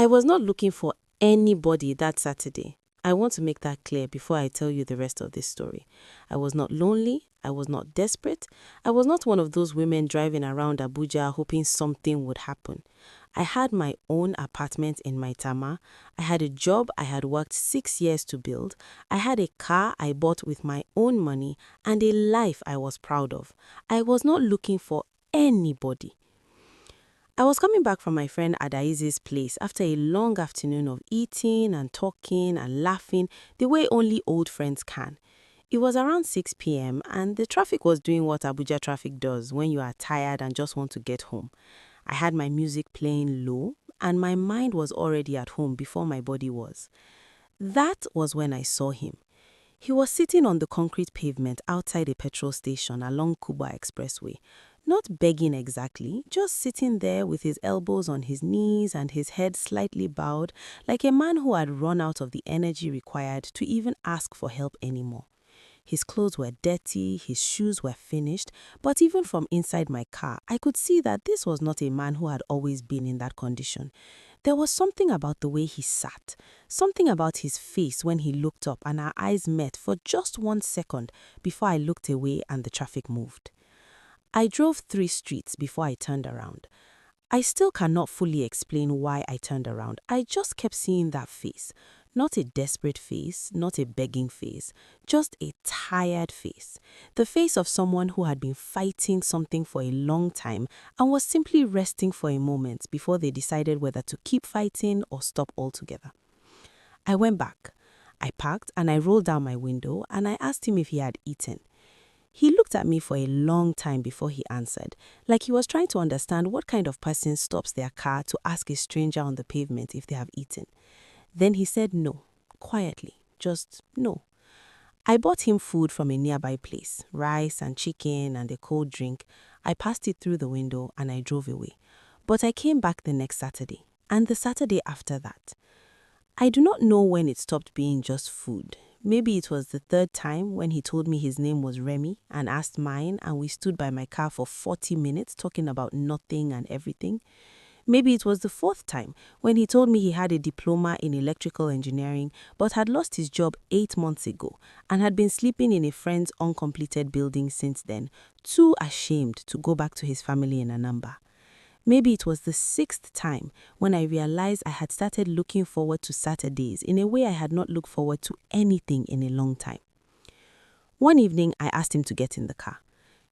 I was not looking for anybody that Saturday. I want to make that clear before I tell you the rest of this story. I was not lonely. I was not desperate. I was not one of those women driving around Abuja hoping something would happen. I had my own apartment in Maitama. I had a job I had worked 6 years to build. I had a car I bought with my own money and a life I was proud of. I was not looking for anybody. I was coming back from my friend Adaize's place after a long afternoon of eating and talking and laughing the way only old friends can. It was around 6 p.m. and the traffic was doing what Abuja traffic does when you are tired and just want to get home. I had my music playing low and my mind was already at home before my body was. That was when I saw him. He was sitting on the concrete pavement outside a petrol station along Kubwa expressway. Not begging exactly, just sitting there with his elbows on his knees and his head slightly bowed, like a man who had run out of the energy required to even ask for help anymore. His clothes were dirty, his shoes were finished, but even from inside my car, I could see that this was not a man who had always been in that condition. There was something about the way he sat, something about his face when he looked up and our eyes met for just 1 second before I looked away and the traffic moved. I drove 3 streets before I turned around. I still cannot fully explain why I turned around. I just kept seeing that face. Not a desperate face, not a begging face, just a tired face. The face of someone who had been fighting something for a long time and was simply resting for a moment before they decided whether to keep fighting or stop altogether. I went back. I parked and I rolled down my window and I asked him if he had eaten. He looked at me for a long time before he answered, like he was trying to understand what kind of person stops their car to ask a stranger on the pavement if they have eaten. Then he said no, quietly, just no. I bought him food from a nearby place, rice and chicken and a cold drink. I passed it through the window and I drove away. But I came back the next Saturday, and the Saturday after that. I do not know when it stopped being just food. Maybe it was the 3rd time when he told me his name was Remy and asked mine and we stood by my car for 40 minutes talking about nothing and everything. Maybe it was the 4th time when he told me he had a diploma in electrical engineering but had lost his job 8 months ago and had been sleeping in a friend's uncompleted building since then, too ashamed to go back to his family in Anambra. Maybe it was the 6th time when I realized I had started looking forward to Saturdays in a way I had not looked forward to anything in a long time. One evening, I asked him to get in the car.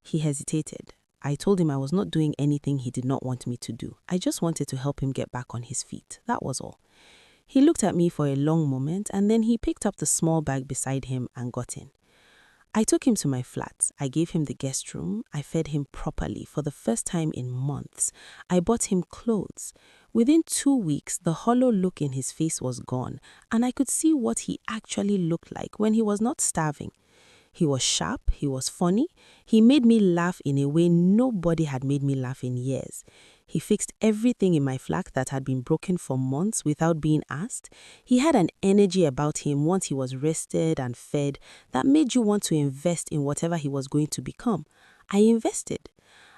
He hesitated. I told him I was not doing anything he did not want me to do. I just wanted to help him get back on his feet. That was all. He looked at me for a long moment and then he picked up the small bag beside him and got in. I took him to my flat. I gave him the guest room. I fed him properly for the first time in months. I bought him clothes. Within 2 weeks, the hollow look in his face was gone, and I could see what he actually looked like when he was not starving. He was sharp, he was funny, he made me laugh in a way nobody had made me laugh in years. He fixed everything in my flat that had been broken for months without being asked. He had an energy about him once he was rested and fed that made you want to invest in whatever he was going to become. I invested.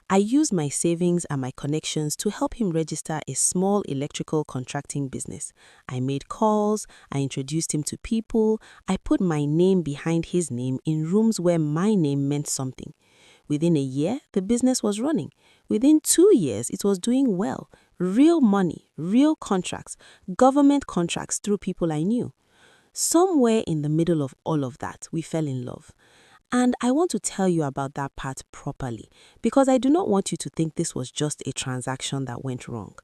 I used my savings and my connections to help him register a small electrical contracting business. I made calls, I introduced him to people, I put my name behind his name in rooms where my name meant something. Within a year, the business was running. Within 2 years, it was doing well. Real money, real contracts, government contracts through people I knew. Somewhere in the middle of all of that, we fell in love. And I want to tell you about that part properly because I do not want you to think this was just a transaction that went wrong.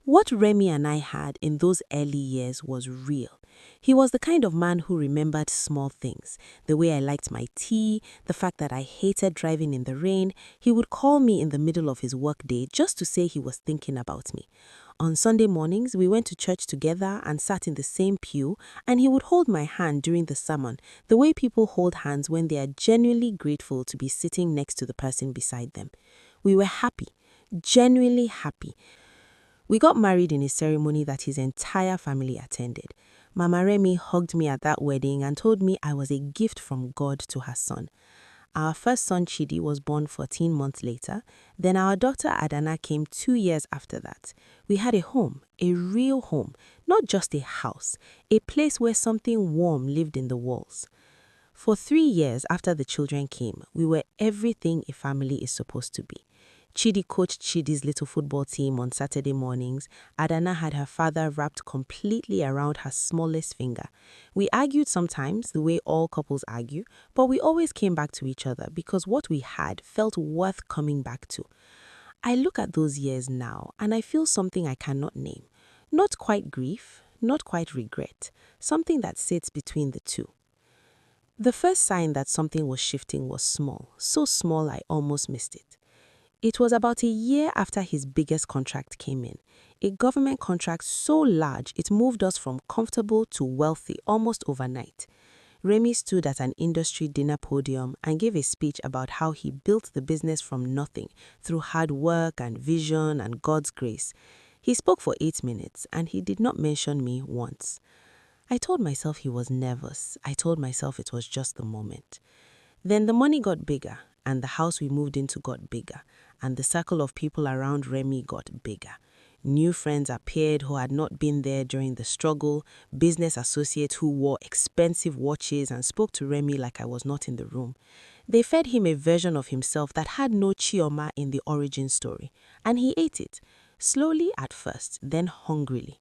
What Remy and I had in those early years was real. He was the kind of man who remembered small things, the way I liked my tea, the fact that I hated driving in the rain. He would call me in the middle of his workday just to say he was thinking about me. On Sunday mornings, we went to church together and sat in the same pew, and he would hold my hand during the sermon, the way people hold hands when they are genuinely grateful to be sitting next to the person beside them. We were happy, genuinely happy. We got married in a ceremony that his entire family attended. Mama Remy hugged me at that wedding and told me I was a gift from God to her son. Our first son, Chidi, was born 14 months later. Then our daughter, Adana, came 2 years after that. We had a home, a real home, not just a house, a place where something warm lived in the walls. For 3 years after the children came, we were everything a family is supposed to be. Chidi coached Chidi's little football team on Saturday mornings. Adana had her father wrapped completely around her smallest finger. We argued sometimes, the way all couples argue, but we always came back to each other because what we had felt worth coming back to. I look at those years now and I feel something I cannot name. Not quite grief, not quite regret, something that sits between the two. The first sign that something was shifting was small, so small I almost missed it. It was about a year after his biggest contract came in, a government contract so large it moved us from comfortable to wealthy almost overnight. Remy stood at an industry dinner podium and gave a speech about how he built the business from nothing through hard work and vision and God's grace. He spoke for 8 minutes and he did not mention me once. I told myself he was nervous. I told myself it was just the moment. Then the money got bigger, and the house we moved into got bigger, and the circle of people around Remy got bigger. New friends appeared who had not been there during the struggle, business associates who wore expensive watches and spoke to Remy like I was not in the room. They fed him a version of himself that had no Chioma in the origin story, and he ate it, slowly at first, then hungrily.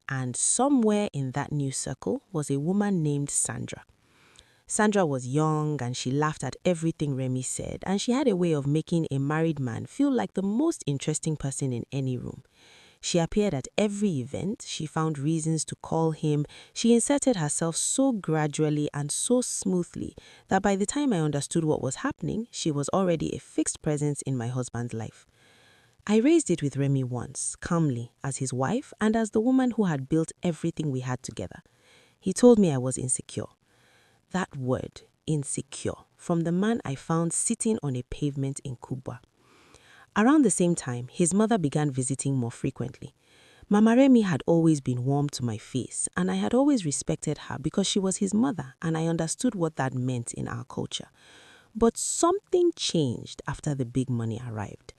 And somewhere in that new circle was a woman named Sandra. Sandra was young and she laughed at everything Remy said, and she had a way of making a married man feel like the most interesting person in any room. She appeared at every event, she found reasons to call him, she inserted herself so gradually and so smoothly that by the time I understood what was happening, she was already a fixed presence in my husband's life. I raised it with Remy once, calmly, as his wife and as the woman who had built everything we had together. He told me I was insecure. That word, insecure, from the man I found sitting on a pavement in Kubwa. Around the same time, his mother began visiting more frequently. Mama Remy had always been warm to my face, and I had always respected her because she was his mother, and I understood what that meant in our culture. But something changed after the big money arrived.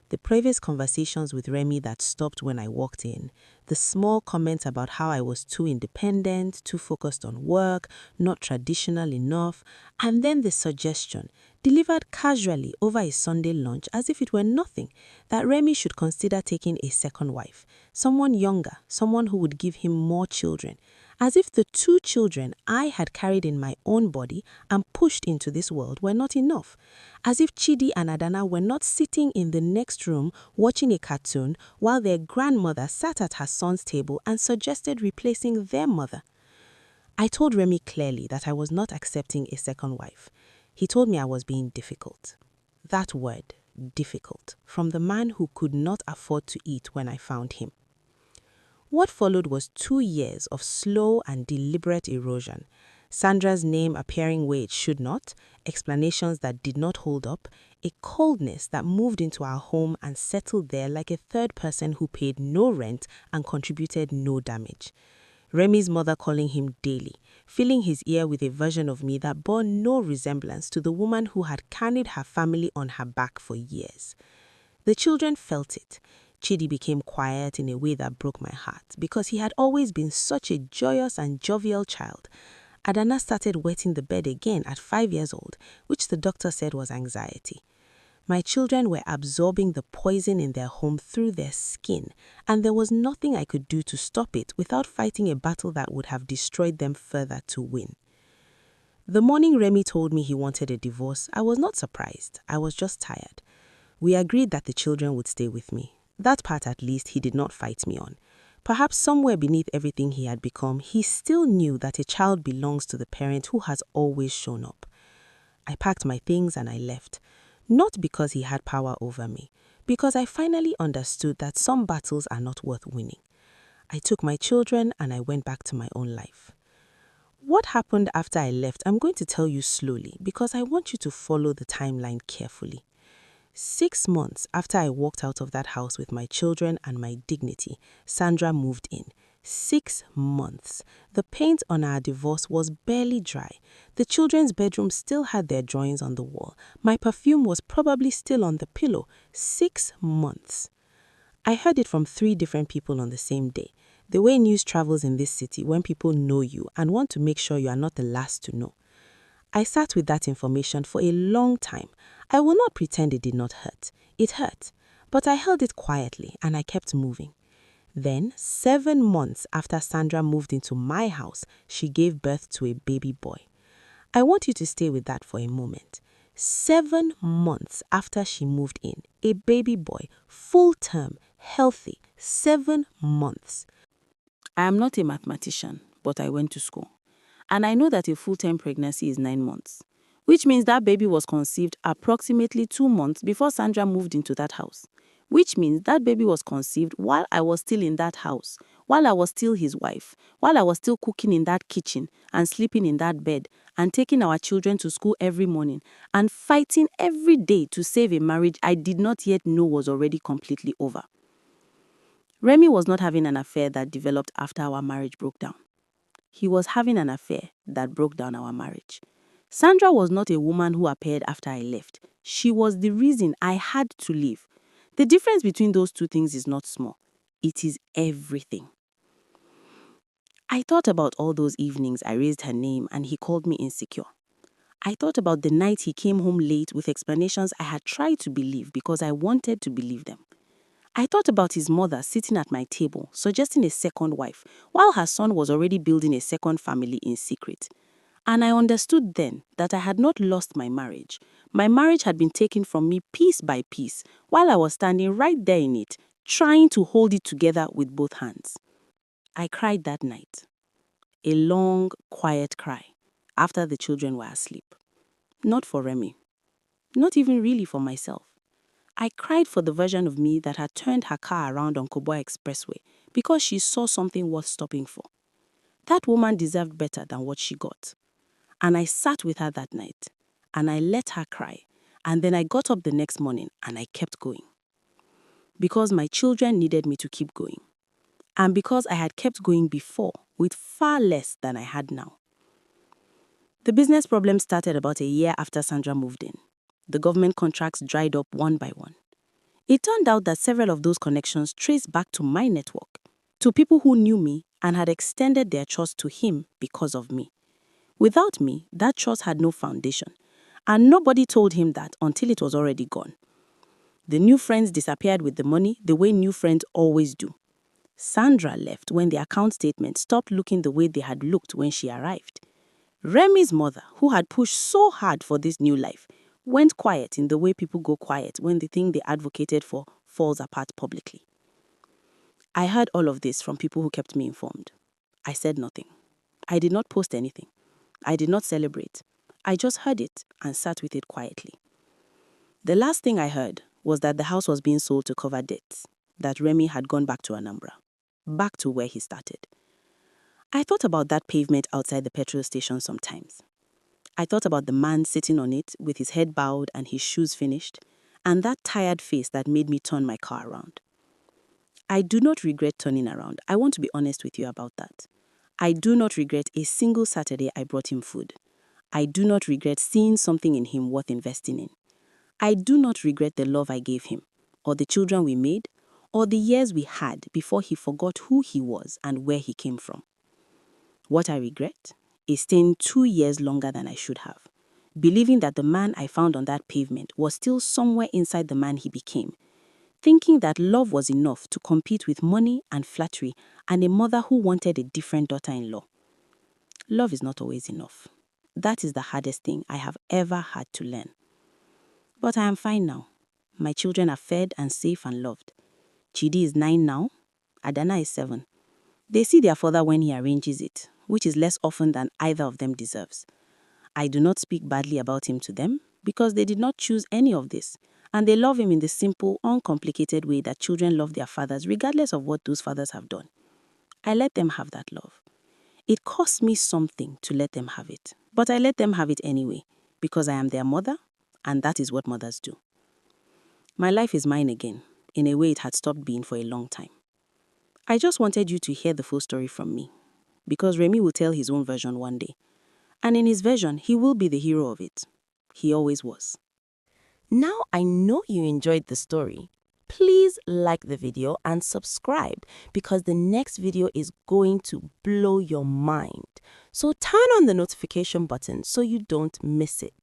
The previous conversations with Remy that stopped when I walked in, the small comments about how I was too independent, too focused on work, not traditional enough, and then the suggestion, delivered casually over a Sunday lunch as if it were nothing, that Remy should consider taking a second wife, someone younger, someone who would give him more children, as if the 2 children I had carried in my own body and pushed into this world were not enough, as if Chidi and Adana were not sitting in the next room watching a cartoon while their grandmother sat at her son's table and suggested replacing their mother. I told Remy clearly that I was not accepting a second wife. He told me I was being difficult. That word, difficult, from the man who could not afford to eat when I found him. What followed was 2 years of slow and deliberate erosion. Sandra's name appearing where it should not, explanations that did not hold up, a coldness that moved into our home and settled there like a third person who paid no rent and contributed no damage. Remy's mother calling him daily, filling his ear with a version of me that bore no resemblance to the woman who had carried her family on her back for years. The children felt it. Chidi became quiet in a way that broke my heart because he had always been such a joyous and jovial child. Adana started wetting the bed again at 5 years old, which the doctor said was anxiety. My children were absorbing the poison in their home through their skin, and there was nothing I could do to stop it without fighting a battle that would have destroyed them further to win. The morning Remy told me he wanted a divorce, I was not surprised. I was just tired. We agreed that the children would stay with me. That part at least he did not fight me on. Perhaps somewhere beneath everything he had become, he still knew that a child belongs to the parent who has always shown up. I packed my things and I left. Not because he had power over me, because I finally understood that some battles are not worth winning. I took my children and I went back to my own life. What happened after I left, I'm going to tell you slowly because I want you to follow the timeline carefully. 6 months after I walked out of that house with my children and my dignity, Sandra moved in. 6 months. The paint on our divorce was barely dry. The children's bedroom still had their drawings on the wall. My perfume was probably still on the pillow. 6 months. I heard it from 3 different people on the same day. The way news travels in this city when people know you and want to make sure you are not the last to know. I sat with that information for a long time. I will not pretend it did not hurt. It hurt. But I held it quietly and I kept moving. Then, 7 months after Sandra moved into my house, she gave birth to a baby boy. I want you to stay with that for a moment. 7 months after she moved in, a baby boy, full term, healthy, 7 months. I am not a mathematician, but I went to school. And I know that a full-term pregnancy is 9 months, which means that baby was conceived approximately 2 months before Sandra moved into that house, which means that baby was conceived while I was still in that house, while I was still his wife, while I was still cooking in that kitchen and sleeping in that bed and taking our children to school every morning and fighting every day to save a marriage I did not yet know was already completely over. Remy was not having an affair that developed after our marriage broke down. He was having an affair that broke down our marriage. Sandra was not a woman who appeared after I left. She was the reason I had to leave. The difference between those two things is not small. It is everything. I thought about all those evenings I raised her name and he called me insecure. I thought about the night he came home late with explanations I had tried to believe because I wanted to believe them. I thought about his mother sitting at my table, suggesting a second wife, while her son was already building a second family in secret. And I understood then that I had not lost my marriage. My marriage had been taken from me piece by piece, while I was standing right there in it, trying to hold it together with both hands. I cried that night. A long, quiet cry, after the children were asleep. Not for Remy. Not even really for myself. I cried for the version of me that had turned her car around on Kubwa expressway because she saw something worth stopping for. That woman deserved better than what she got. And I sat with her that night, and I let her cry, and then I got up the next morning and I kept going. Because my children needed me to keep going. And because I had kept going before with far less than I had now. The business problem started about a year after Sandra moved in. The government contracts dried up one by one. It turned out that several of those connections traced back to my network, to people who knew me and had extended their trust to him because of me. Without me, that trust had no foundation, and nobody told him that until it was already gone. The new friends disappeared with the money the way new friends always do. Sandra left when the account statement stopped looking the way they had looked when she arrived. Remy's mother, who had pushed so hard for this new life, went quiet in the way people go quiet when the thing they advocated for falls apart publicly. I heard all of this from people who kept me informed. I said nothing. I did not post anything. I did not celebrate. I just heard it and sat with it quietly. The last thing I heard was that the house was being sold to cover debts, that Remy had gone back to Anambra, back to where he started. I thought about that pavement outside the petrol station sometimes. I thought about the man sitting on it with his head bowed and his shoes finished, and that tired face that made me turn my car around. I do not regret turning around. I want to be honest with you about that. I do not regret a single Saturday I brought him food. I do not regret seeing something in him worth investing in. I do not regret the love I gave him, or the children we made, or the years we had before he forgot who he was and where he came from. What I regret is staying 2 years longer than I should have, believing that the man I found on that pavement was still somewhere inside the man he became, thinking that love was enough to compete with money and flattery and a mother who wanted a different daughter-in-law. Love is not always enough. That is the hardest thing I have ever had to learn. But I am fine now. My children are fed and safe and loved. Chidi is 9 now. Adana is 7. They see their father when he arranges it, which is less often than either of them deserves. I do not speak badly about him to them because they did not choose any of this, and they love him in the simple, uncomplicated way that children love their fathers regardless of what those fathers have done. I let them have that love. It cost me something to let them have it, but I let them have it anyway because I am their mother, and that is what mothers do. My life is mine again, in a way it had stopped being for a long time. I just wanted you to hear the full story from me, because Remy will tell his own version one day. And in his version, he will be the hero of it. He always was. Now I know you enjoyed the story. Please like the video and subscribe because the next video is going to blow your mind. So turn on the notification button so you don't miss it.